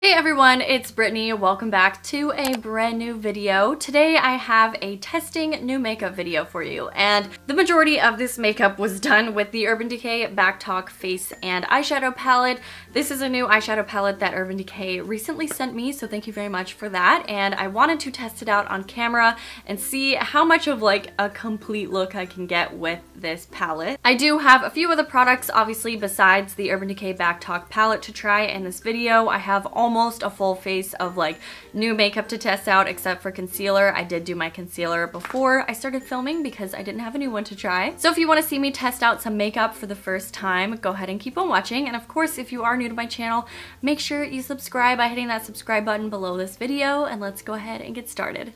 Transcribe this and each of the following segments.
Hey everyone, it's Brittany. Welcome back to a brand new video. Today I have a testing new makeup video for you, and the majority of this makeup was done with the Urban Decay Backtalk face and eyeshadow palette. This is a new eyeshadow palette that Urban Decay recently sent me, so thank you very much for that, and I wanted to test it out on camera and see how much of like a complete look I can get with this palette. I do have a few other products obviously besides the Urban Decay Backtalk palette to try in this video. I have almost a full face of like new makeup to test out except for concealer. I did do my concealer before I started filming because I didn't have a new one to try. So if you want to see me test out some makeup for the first time, go ahead and keep on watching. And of course, if you are new to my channel, make sure you subscribe by hitting that subscribe button below this video, and let's go ahead and get started.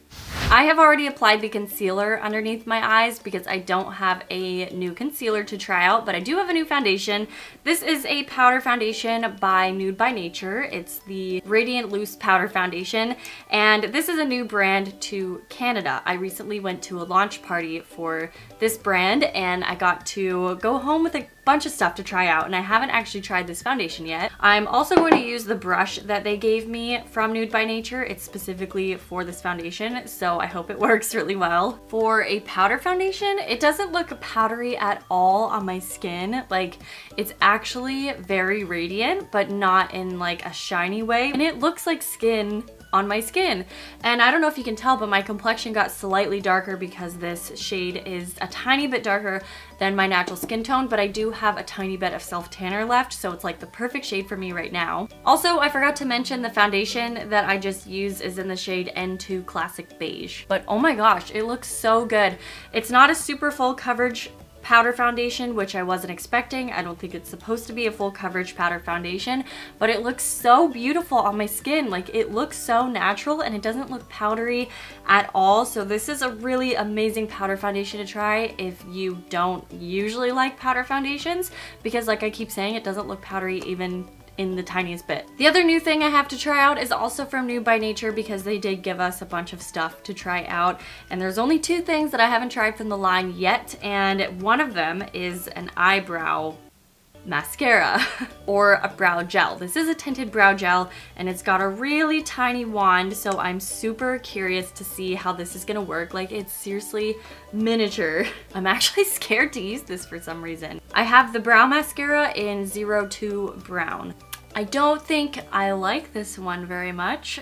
I have already applied the concealer underneath my eyes because I don't have a new concealer to try out, but I do have a new foundation. This is a powder foundation by Nude by Nature. It's the Radiant Loose Powder Foundation, and this is a new brand to Canada. I recently went to a launch party for this brand and I got to go home with a bunch of stuff to try out, and I haven't actually tried this foundation yet. I'm also going to use the brush that they gave me from Nude by Nature. It's specifically for this foundation, so I hope it works really well. For a powder foundation, it doesn't look powdery at all on my skin. Like, it's actually very radiant, but not in like a shiny way, and it looks like skin on my skin. And I don't know if you can tell, but my complexion got slightly darker because this shade is a tiny bit darker than my natural skin tone, but I do have a tiny bit of self-tanner left, so it's like the perfect shade for me right now. Also, I forgot to mention the foundation that I just used is in the shade N2 Classic Beige. But oh my gosh, it looks so good. It's not a super full coverage powder foundation, which I wasn't expecting. I don't think it's supposed to be a full coverage powder foundation, but it looks so beautiful on my skin. Like, it looks so natural and it doesn't look powdery at all. So this is a really amazing powder foundation to try if you don't usually like powder foundations, because like I keep saying, it doesn't look powdery even in the tiniest bit. The other new thing I have to try out is also from Nude by Nature, because they did give us a bunch of stuff to try out, and there's only two things that I haven't tried from the line yet, and one of them is an eyebrow mascara or a brow gel. This is a tinted brow gel and it's got a really tiny wand, so I'm super curious to see how this is gonna work. Like, it's seriously miniature. I'm actually scared to use this for some reason. I have the brow mascara in 02 Brown. I don't think I like this one very much.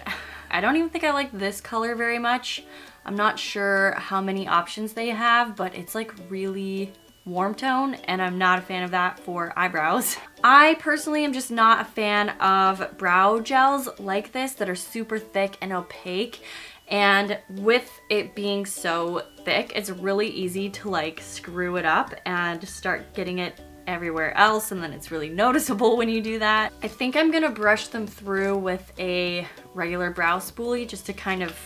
I don't even think I like this color very much. I'm not sure how many options they have, but it's like really warm tone, and I'm not a fan of that for eyebrows. I personally am just not a fan of brow gels like this that are super thick and opaque, and with it being so thick, it's really easy to like screw it up and start getting it everywhere else, and then it's really noticeable when you do that. I think I'm gonna brush them through with a regular brow spoolie just to kind of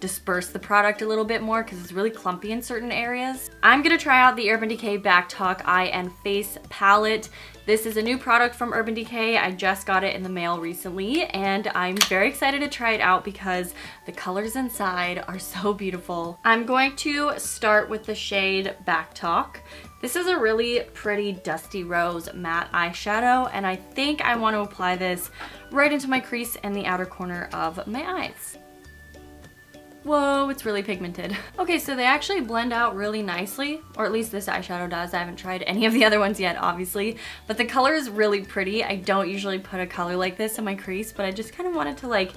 disperse the product a little bit more because it's really clumpy in certain areas. I'm gonna try out the Urban Decay Backtalk Eye and Face Palette. This is a new product from Urban Decay. I just got it in the mail recently, and I'm very excited to try it out because the colors inside are so beautiful. I'm going to start with the shade Backtalk. This is a really pretty dusty rose matte eyeshadow, and I think I want to apply this right into my crease and the outer corner of my eyes. Whoa, it's really pigmented. Okay, so they actually blend out really nicely, or at least this eyeshadow does. I haven't tried any of the other ones yet, obviously, but the color is really pretty. I don't usually put a color like this in my crease, but I just kind of wanted to like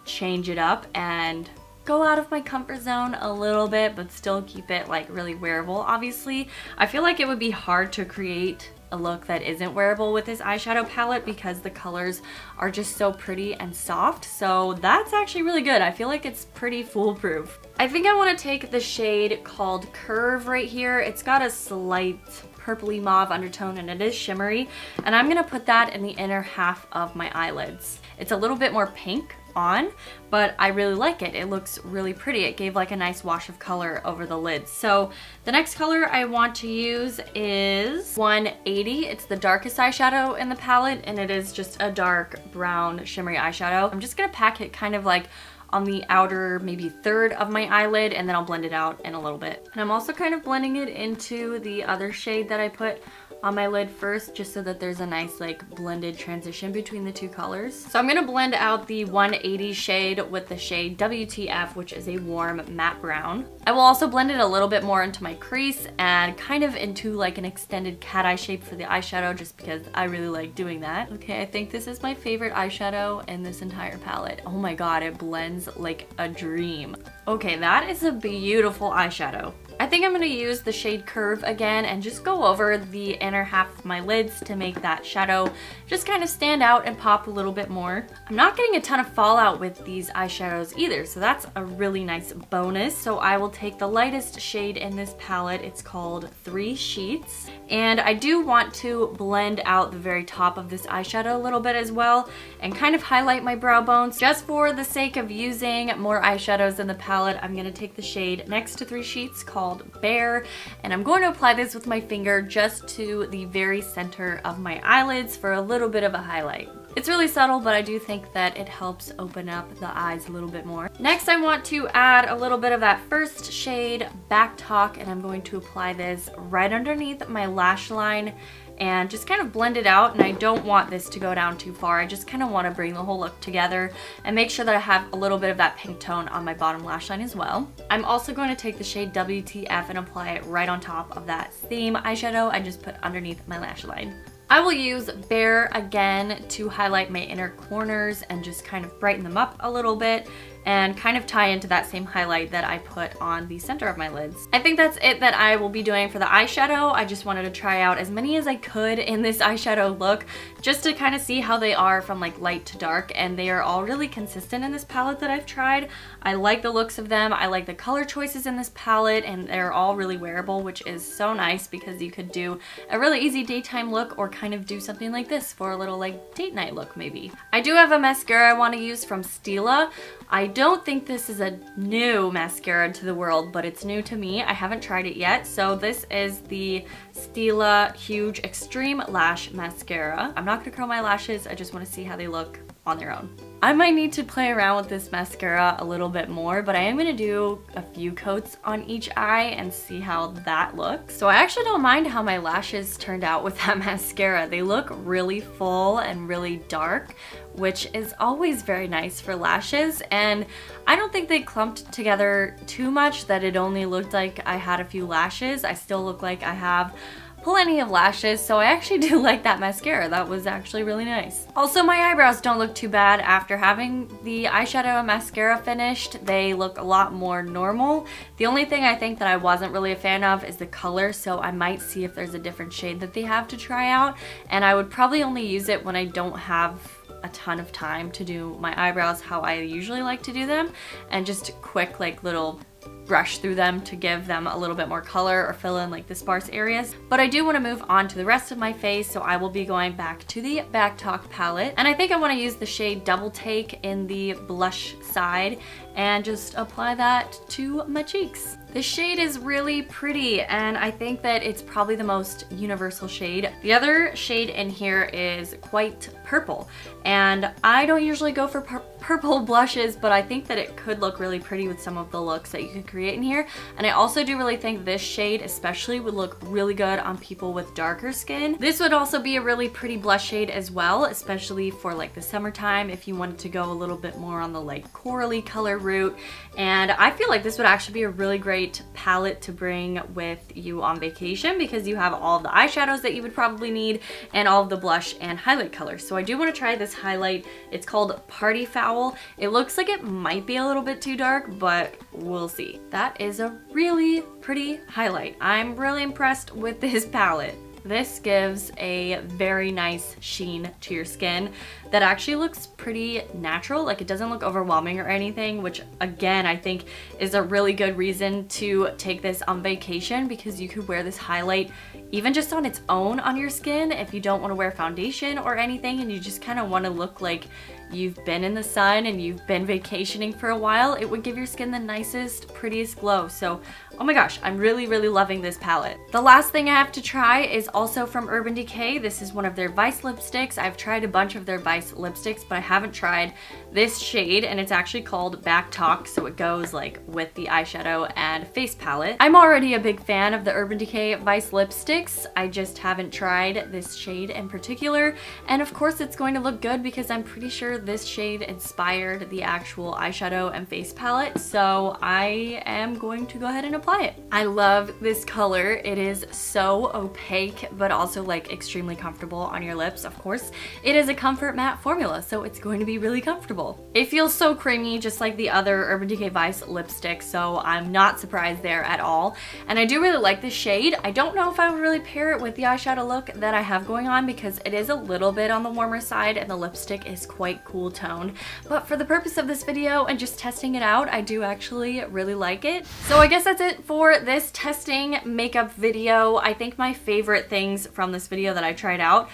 change it up and go out of my comfort zone a little bit, but still keep it like really wearable, obviously. I feel like it would be hard to create a look that isn't wearable with this eyeshadow palette because the colors are just so pretty and soft, so that's actually really good. I feel like it's pretty foolproof. I think I want to take the shade called Curve right here. It's got a slight purpley mauve undertone and it is shimmery, and I'm gonna put that in the inner half of my eyelids. It's a little bit more pink on, but I really like it. It looks really pretty. It gave like a nice wash of color over the lids. So the next color I want to use is 180. It's the darkest eyeshadow in the palette, and it is just a dark brown shimmery eyeshadow. I'm just gonna pack it kind of like on the outer maybe third of my eyelid, and then I'll blend it out in a little bit. And I'm also kind of blending it into the other shade that I put on my lid first, just so that there's a nice like blended transition between the two colors. So I'm gonna blend out the 180 shade with the shade WTF, which is a warm matte brown. I will also blend it a little bit more into my crease and kind of into like an extended cat eye shape for the eyeshadow, just because I really like doing that. Okay, I think this is my favorite eyeshadow in this entire palette. Oh my god, it blends like a dream. Okay, that is a beautiful eyeshadow. I think I'm going to use the shade Curve again and just go over the inner half of my lids to make that shadow just kind of stand out and pop a little bit more. I'm not getting a ton of fallout with these eyeshadows either, so that's a really nice bonus. So I will take the lightest shade in this palette. It's called 3 Sheets. And I do want to blend out the very top of this eyeshadow a little bit as well and kind of highlight my brow bones. Just for the sake of using more eyeshadows in the palette, I'm going to take the shade next to 3 Sheets called Bear, and I'm going to apply this with my finger just to the very center of my eyelids for a little bit of a highlight. It's really subtle, but I do think that it helps open up the eyes a little bit more. Next, I want to add a little bit of that first shade, Backtalk, and I'm going to apply this right underneath my lash line and just kind of blend it out. And I don't want this to go down too far. I just kind of want to bring the whole look together and make sure that I have a little bit of that pink tone on my bottom lash line as well. I'm also going to take the shade WTF and apply it right on top of that same eyeshadow I just put underneath my lash line. I will use Bear again to highlight my inner corners and just kind of brighten them up a little bit and kind of tie into that same highlight that I put on the center of my lids. I think that's it that I will be doing for the eyeshadow. I just wanted to try out as many as I could in this eyeshadow look just to kind of see how they are from like light to dark, and they are all really consistent in this palette that I've tried. I like the looks of them. I like the color choices in this palette, and they're all really wearable, which is so nice because you could do a really easy daytime look or kind of do something like this for a little like date night look maybe. I do have a mascara I want to use from Stila. I don't think this is a new mascara to the world, but it's new to me. I haven't tried it yet. So this is the Stila Huge Extreme Lash Mascara. I'm not gonna curl my lashes. I just want to see how they look on their own. I might need to play around with this mascara a little bit more, but I am going to do a few coats on each eye and see how that looks. So I actually don't mind how my lashes turned out with that mascara. They look really full and really dark, which is always very nice for lashes, and I don't think they clumped together too much that it only looked like I had a few lashes. I still look like I have plenty of lashes, so I actually do like that mascara. That was actually really nice. Also, my eyebrows don't look too bad after having the eyeshadow and mascara finished. They look a lot more normal. The only thing I think that I wasn't really a fan of is the color, so I might see if there's a different shade that they have to try out, and I would probably only use it when I don't have a ton of time to do my eyebrows how I usually like to do them, and just quick like little brush through them to give them a little bit more color or fill in like the sparse areas. But I do want to move on to the rest of my face, so I will be going back to the Backtalk palette, and I think I want to use the shade Double Take in the blush side and just apply that to my cheeks. This shade is really pretty, and I think that it's probably the most universal shade. The other shade in here is quite purple, and I don't usually go for purple blushes, but I think that it could look really pretty with some of the looks that you could create in here. And I also do really think this shade especially would look really good on people with darker skin. This would also be a really pretty blush shade as well, especially for like the summertime if you wanted to go a little bit more on the like corally color route. And I feel like this would actually be a really great palette to bring with you on vacation, because you have all of the eyeshadows that you would probably need and all of the blush and highlight colors. So I do want to try this highlight. It's called Party Foul. It looks like it might be a little bit too dark, but we'll see. That is a really pretty highlight. I'm really impressed with this palette. This gives a very nice sheen to your skin that actually looks pretty natural. Like, it doesn't look overwhelming or anything, which again I think is a really good reason to take this on vacation, because you could wear this highlight even just on its own on your skin if you don't want to wear foundation or anything and you just kind of want to look like you've been in the sun and you've been vacationing for a while, it would give your skin the nicest, prettiest glow. So, oh my gosh, I'm really, really loving this palette. The last thing I have to try is also from Urban Decay. This is one of their Vice lipsticks. I've tried a bunch of their Vice lipsticks, but I haven't tried this shade, and it's actually called Backtalk, so it goes like with the eyeshadow and face palette. I'm already a big fan of the Urban Decay Vice lipsticks. I just haven't tried this shade in particular, and of course it's going to look good because I'm pretty sure this shade inspired the actual eyeshadow and face palette, so I am going to go ahead and apply it. I love this color. It is so opaque, but also like extremely comfortable on your lips. Of course, it is a comfort matte formula, so it's going to be really comfortable. It feels so creamy, just like the other Urban Decay Vice lipstick, so I'm not surprised there at all. And I do really like this shade. I don't know if I would really pair it with the eyeshadow look that I have going on because it is a little bit on the warmer side and the lipstick is quite cool toned. But for the purpose of this video and just testing it out, I do actually really like it. So I guess that's it for this testing makeup video. I think my favorite things from this video that I tried out,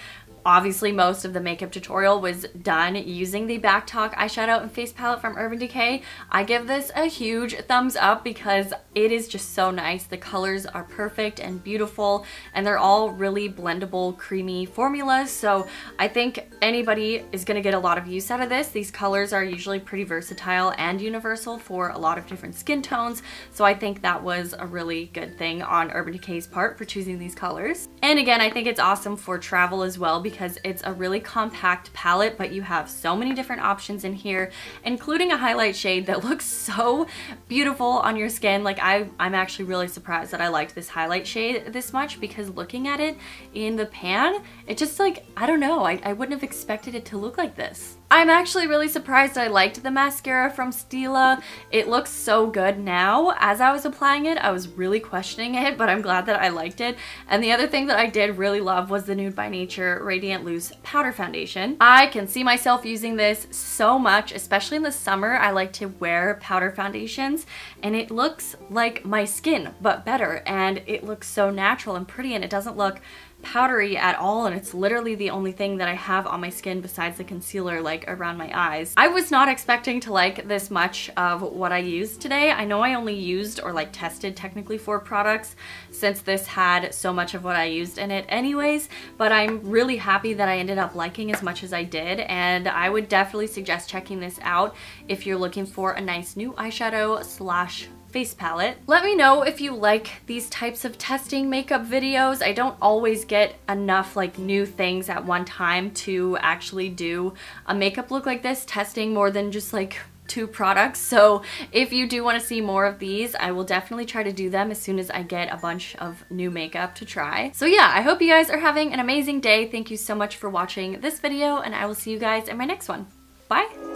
obviously most of the makeup tutorial was done using the Backtalk eyeshadow and face palette from Urban Decay. I give this a huge thumbs up because it is just so nice. The colors are perfect and beautiful, and they're all really blendable, creamy formulas, so I think anybody is going to get a lot of use out of this. These colors are usually pretty versatile and universal for a lot of different skin tones, so I think that was a really good thing on Urban Decay's part for choosing these colors. And again, I think it's awesome for travel as well because it's a really compact palette, but you have so many different options in here, including a highlight shade that looks so beautiful on your skin. Like I'm actually really surprised that I liked this highlight shade this much because looking at it in the pan, it just like, I don't know, I wouldn't have expected it to look like this. I'm actually really surprised I liked the mascara from Stila. It looks so good now. As I was applying it, I was really questioning it, but I'm glad that I liked it. And the other thing that I did really love was the Nude by Nature Radiant Loose Powder Foundation. I can see myself using this so much, especially in the summer. I like to wear powder foundations, and it looks like my skin, but better. And it looks so natural and pretty, and it doesn't look powdery at all, and it's literally the only thing that I have on my skin besides the concealer like around my eyes. I was not expecting to like this much of what I used today. I know I only used or like tested technically 4 products since this had so much of what I used in it anyways, but I'm really happy that I ended up liking as much as I did, and I would definitely suggest checking this out if you're looking for a nice new eyeshadow slash face palette. Let me know if you like these types of testing makeup videos. I don't always get enough like new things at one time to actually do a makeup look like this, testing more than just like 2 products. So if you do want to see more of these, I will definitely try to do them as soon as I get a bunch of new makeup to try. So yeah, I hope you guys are having an amazing day. Thank you so much for watching this video, and I will see you guys in my next one. Bye!